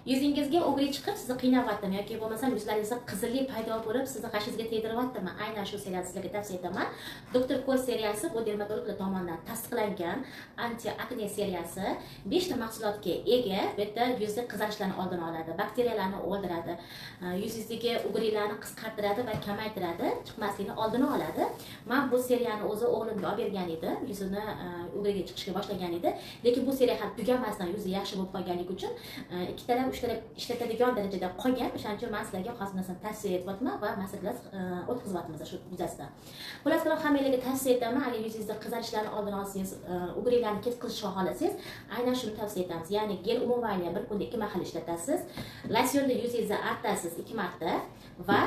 Yuzingizga o'g'ri chiqib sizni qiynayaptimi yoki bo'lmasam yuzlaringizda qizillik paydo bo'lib sizni g'ashingizga tegdiryaptimi? Aynan shu seriyani sizlarga tavsiya etaman. Doktor Ko'l seriyasi bu dermatologlar tomonidan tasdiqlangan anti-akne seriyasi 5 ta mahsulotga ega. Bu yerda yuzda qizarishlarni oldini oladi, bakteriyalarni o'ldiradi, yuzingizdagi o'g'rilarni qisqartiradi va kamaytiradi, chiqmasligini oldini oladi. Men bu seriyani o'zi o'g'limga olib bergan edim, yuzini o'g'riga chiqishga boshlagan edi. Lekin bu seriya ham tugamasdan yuzi yaxshi bo'lib qolganligi uchun ikkitalab uchtalab ishlatadigan darajada qolgan. O'shaning uchun men sizlarga hozir narsani tavsiya etyapman va maslahat o'tkazyapmiz shu yuzasidan. Xullas qilib hammalarga tavsiya etaman, agar yuzingizda qizarishlarni oldini olsangiz, o'g'rilarni ketkazishni xohlasangiz, aynan shuni tavsiya etamiz. Ya'ni gel umuman bir kunda 2 mahal ishlatasiz. Losyonni yuzingizni artasiz 2 marta va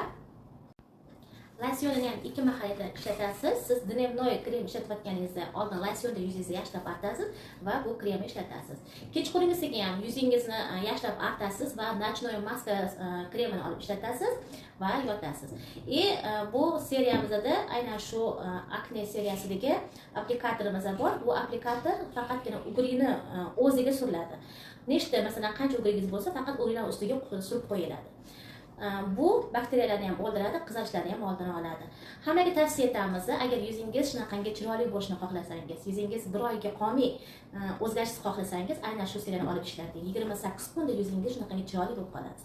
losyonni ham 2 mahal ishlatasiz. Siz dnevnoy krem ishlatayotganingizda oldin losyonni yuzingizni yaxshilab artasiz va bu kremni ishlatasiz. Kechqurungizdagi ham yuzingizni yaxshilab artasiz va nочной maska kremini olib ishlatasiz va yotasiz. Bu seriyamizda aynan shu akne seriyasidagi applikatorimiz bor. Bu applikator faqatgina o'g'rini o'ziga suriladi. Nechta, masalan, qancha o'g'ringiz bo'lsa, faqat o'g'rilar ustiga surib qo'yiladi. Bu bakteriyalarni ham o'ldiradi, qizarishlarni ham oldini oladi. Hammaga tavsiya etamiz, agar yuzingiz shunaqangi chiroyli bo'lishni xohlasangiz, yuzingiz bir oyga qomiy o'zgarish xohlasangiz, aynan shu seriyani olib ishlating. 28 kunda yuzingiz shunaqangi chiroyli bo'lib qoladi.